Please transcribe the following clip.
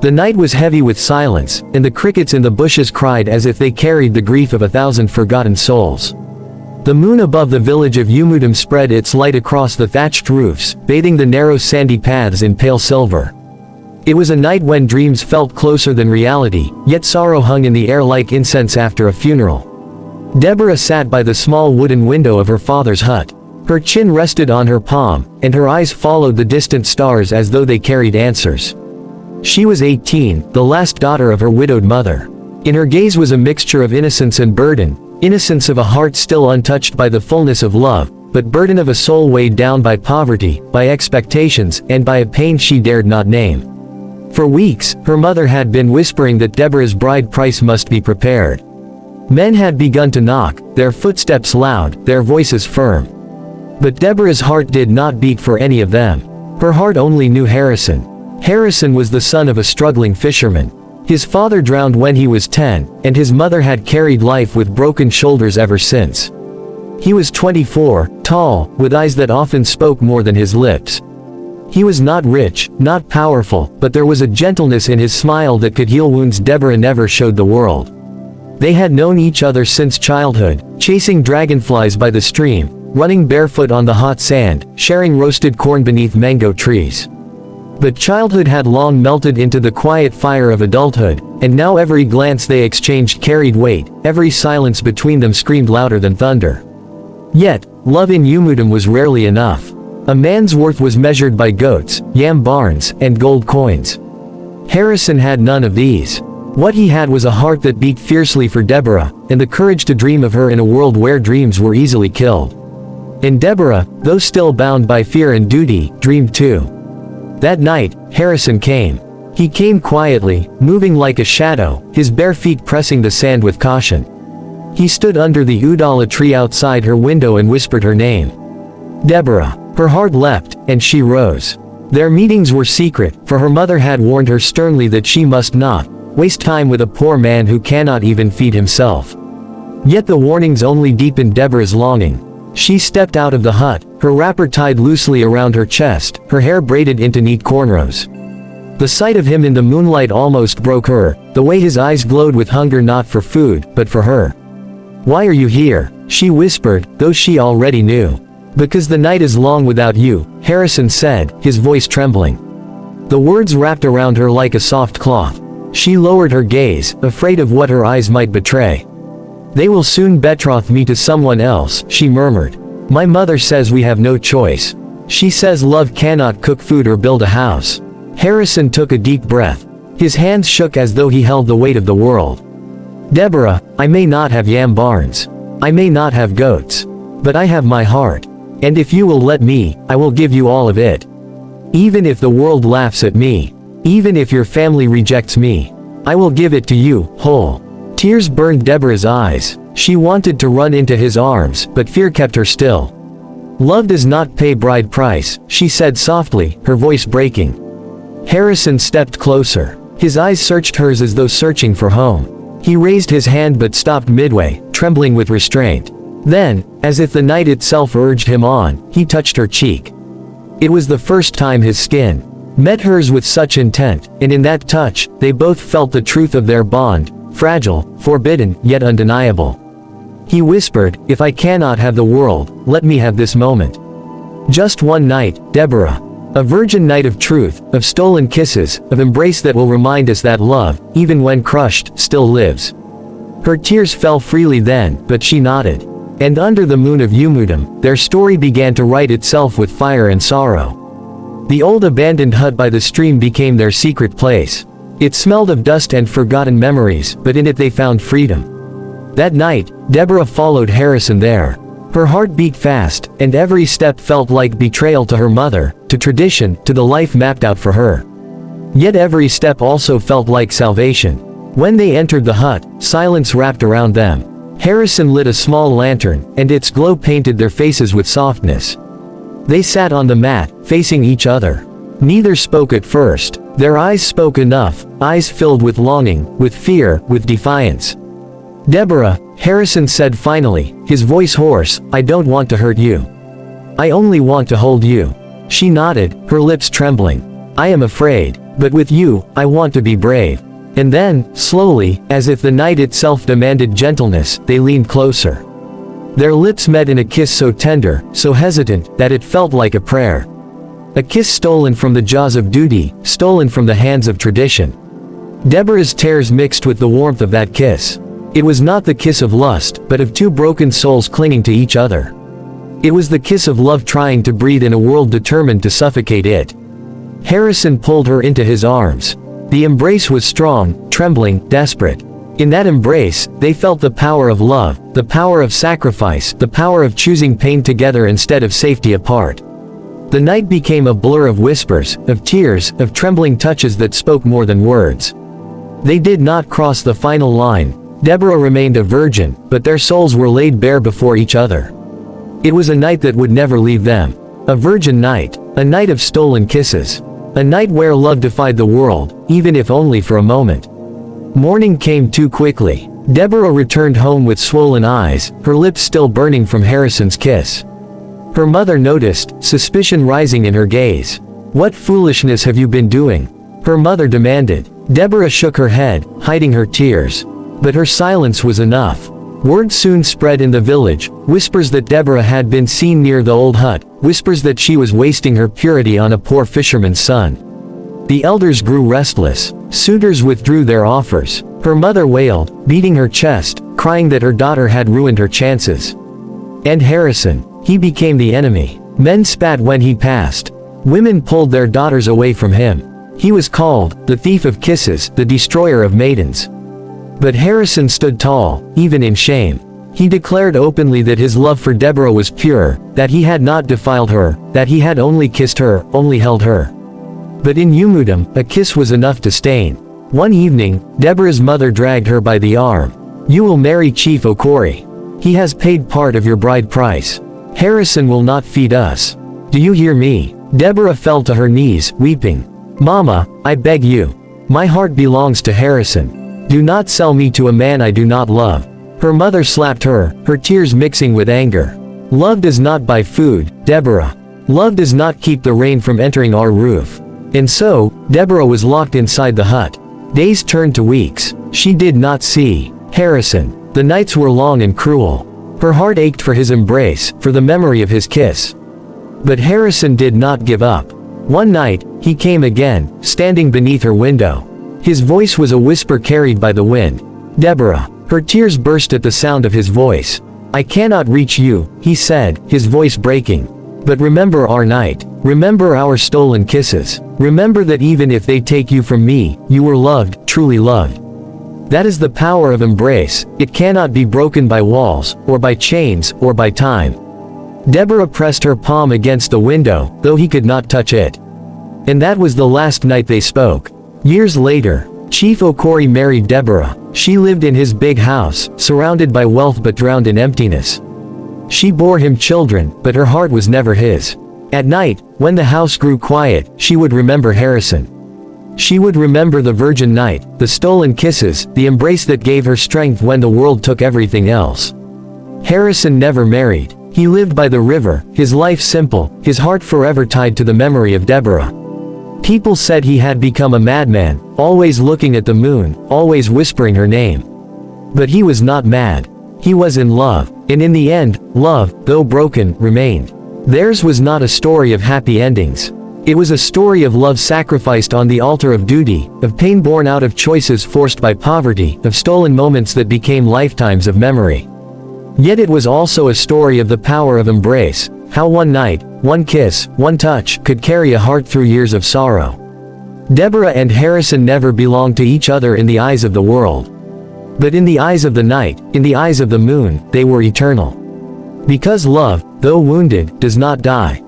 The night was heavy with silence, and the crickets in the bushes cried as if they carried the grief of 1,000 forgotten souls. The moon above the village of Umudam spread its light across the thatched roofs, bathing the narrow sandy paths in pale silver. It was a night when dreams felt closer than reality, yet sorrow hung in the air like incense after a funeral. Deborah sat by the small wooden window of her father's hut. Her chin rested on her palm, and her eyes followed the distant stars as though they carried answers. She was 18, the last daughter of her widowed mother. In her gaze was a mixture of innocence and burden, innocence of a heart still untouched by the fullness of love, but burden of a soul weighed down by poverty, by expectations, and by a pain she dared not name. For weeks, her mother had been whispering that Deborah's bride price must be prepared. Men had begun to knock, their footsteps loud, their voices firm. But Deborah's heart did not beat for any of them. Her heart only knew Harrison. Harrison was the son of a struggling fisherman. His father drowned when he was 10, and his mother had carried life with broken shoulders ever since. He was 24, tall, with eyes that often spoke more than his lips. He was not rich, not powerful, but there was a gentleness in his smile that could heal wounds Deborah never showed the world. They had known each other since childhood, chasing dragonflies by the stream, running barefoot on the hot sand, sharing roasted corn beneath mango trees. But childhood had long melted into the quiet fire of adulthood, and now every glance they exchanged carried weight, every silence between them screamed louder than thunder. Yet, love in Umudam was rarely enough. A man's worth was measured by goats, yam barns, and gold coins. Harrison had none of these. What he had was a heart that beat fiercely for Deborah, and the courage to dream of her in a world where dreams were easily killed. And Deborah, though still bound by fear and duty, dreamed too. That night, Harrison came. He came quietly, moving like a shadow, his bare feet pressing the sand with caution. He stood under the udala tree outside her window and whispered her name. Deborah. Her heart leapt, and she rose. Their meetings were secret, for her mother had warned her sternly that she must not waste time with a poor man who cannot even feed himself. Yet the warnings only deepened Deborah's longing. She stepped out of the hut, her wrapper tied loosely around her chest, her hair braided into neat cornrows. The sight of him in the moonlight almost broke her, the way his eyes glowed with hunger not for food, but for her. "Why are you here?" she whispered, though she already knew. "Because the night is long without you," Harrison said, his voice trembling. The words wrapped around her like a soft cloth. She lowered her gaze, afraid of what her eyes might betray. "They will soon betroth me to someone else," she murmured. "My mother says we have no choice. She says love cannot cook food or build a house." Harrison took a deep breath. His hands shook as though he held the weight of the world. "Deborah, I may not have yam barns. I may not have goats. But I have my heart. And if you will let me, I will give you all of it. Even if the world laughs at me. Even if your family rejects me. I will give it to you, whole." Tears burned Deborah's eyes. She wanted to run into his arms, but fear kept her still. "Love does not pay bride price," she said softly, her voice breaking. Harrison stepped closer. His eyes searched hers as though searching for home. He raised his hand but stopped midway, trembling with restraint. Then, as if the night itself urged him on, he touched her cheek. It was the first time his skin met hers with such intent, and in that touch, they both felt the truth of their bond, fragile, forbidden, yet undeniable. He whispered, "If I cannot have the world, let me have this moment. Just one night, Deborah. A virgin night of truth, of stolen kisses, of embrace that will remind us that love, even when crushed, still lives." Her tears fell freely then, but she nodded. And under the moon of Umudam, their story began to write itself with fire and sorrow. The old abandoned hut by the stream became their secret place. It smelled of dust and forgotten memories, but in it they found freedom. That night, Deborah followed Harrison there. Her heart beat fast, and every step felt like betrayal to her mother, to tradition, to the life mapped out for her. Yet every step also felt like salvation. When they entered the hut, silence wrapped around them. Harrison lit a small lantern, and its glow painted their faces with softness. They sat on the mat, facing each other. Neither spoke at first. Their eyes spoke enough, eyes filled with longing, with fear, with defiance. "Deborah," Harrison said finally, his voice hoarse, "I don't want to hurt you. I only want to hold you." She nodded, her lips trembling. "I am afraid." But with you, I want to be brave. And then, slowly, as if the night itself demanded gentleness, they leaned closer. Their lips met in a kiss so tender, so hesitant, that it felt like a prayer. A kiss stolen from the jaws of duty, stolen from the hands of tradition. Deborah's tears mixed with the warmth of that kiss. It was not the kiss of lust, but of two broken souls clinging to each other. It was the kiss of love trying to breathe in a world determined to suffocate it. Harrison pulled her into his arms. The embrace was strong, trembling, desperate. In that embrace, they felt the power of love, the power of sacrifice, the power of choosing pain together instead of safety apart. The night became a blur of whispers, of tears, of trembling touches that spoke more than words. They did not cross the final line. Deborah remained a virgin, but their souls were laid bare before each other. It was a night that would never leave them. A virgin night. A night of stolen kisses. A night where love defied the world, even if only for a moment. Morning came too quickly. Deborah returned home with swollen eyes, her lips still burning from Harrison's kiss. Her mother noticed, suspicion rising in her gaze. "What foolishness have you been doing?" her mother demanded. Deborah shook her head, hiding her tears. But her silence was enough. Word soon spread in the village, whispers that Deborah had been seen near the old hut, whispers that she was wasting her purity on a poor fisherman's son. The elders grew restless. Suitors withdrew their offers. Her mother wailed, beating her chest, crying that her daughter had ruined her chances. And Harrison, he became the enemy. Men spat when he passed. Women pulled their daughters away from him. He was called the thief of kisses, the destroyer of maidens. But Harrison stood tall, even in shame. He declared openly that his love for Deborah was pure, that he had not defiled her, that he had only kissed her, only held her. But in Umudum, a kiss was enough to stain. One evening, Deborah's mother dragged her by the arm. "You will marry Chief Okori. He has paid part of your bride price. Harrison will not feed us. Do you hear me?" Deborah fell to her knees, weeping. "Mama, I beg you. My heart belongs to Harrison. Do not sell me to a man I do not love." Her mother slapped her, her tears mixing with anger. "Love does not buy food, Deborah. Love does not keep the rain from entering our roof." And so, Deborah was locked inside the hut. Days turned to weeks. She did not see Harrison. The nights were long and cruel. Her heart ached for his embrace, for the memory of his kiss. But Harrison did not give up. One night, he came again, standing beneath her window. His voice was a whisper carried by the wind. "Deborah." Her tears burst at the sound of his voice. "I cannot reach you," he said, his voice breaking. "But remember our night. Remember our stolen kisses. Remember that even if they take you from me, you were loved, truly loved." That is the power of embrace. It cannot be broken by walls, or by chains, or by time. Deborah pressed her palm against the window, though he could not touch it. And that was the last night they spoke. Years later, Chief Okori married Deborah. She lived in his big house, surrounded by wealth but drowned in emptiness. She bore him children, but her heart was never his. At night, when the house grew quiet, she would remember Harrison. She would remember the virgin night, the stolen kisses, the embrace that gave her strength when the world took everything else. Harrison never married. He lived by the river, his life simple, his heart forever tied to the memory of Deborah. People said he had become a madman, always looking at the moon, always whispering her name. But he was not mad. He was in love, and in the end, love, though broken, remained. Theirs was not a story of happy endings. It was a story of love sacrificed on the altar of duty, of pain born out of choices forced by poverty, of stolen moments that became lifetimes of memory. Yet it was also a story of the power of embrace, how one night, one kiss, one touch, could carry a heart through years of sorrow. Deborah and Harrison never belonged to each other in the eyes of the world. But in the eyes of the night, in the eyes of the moon, they were eternal. Because love, though wounded, does not die.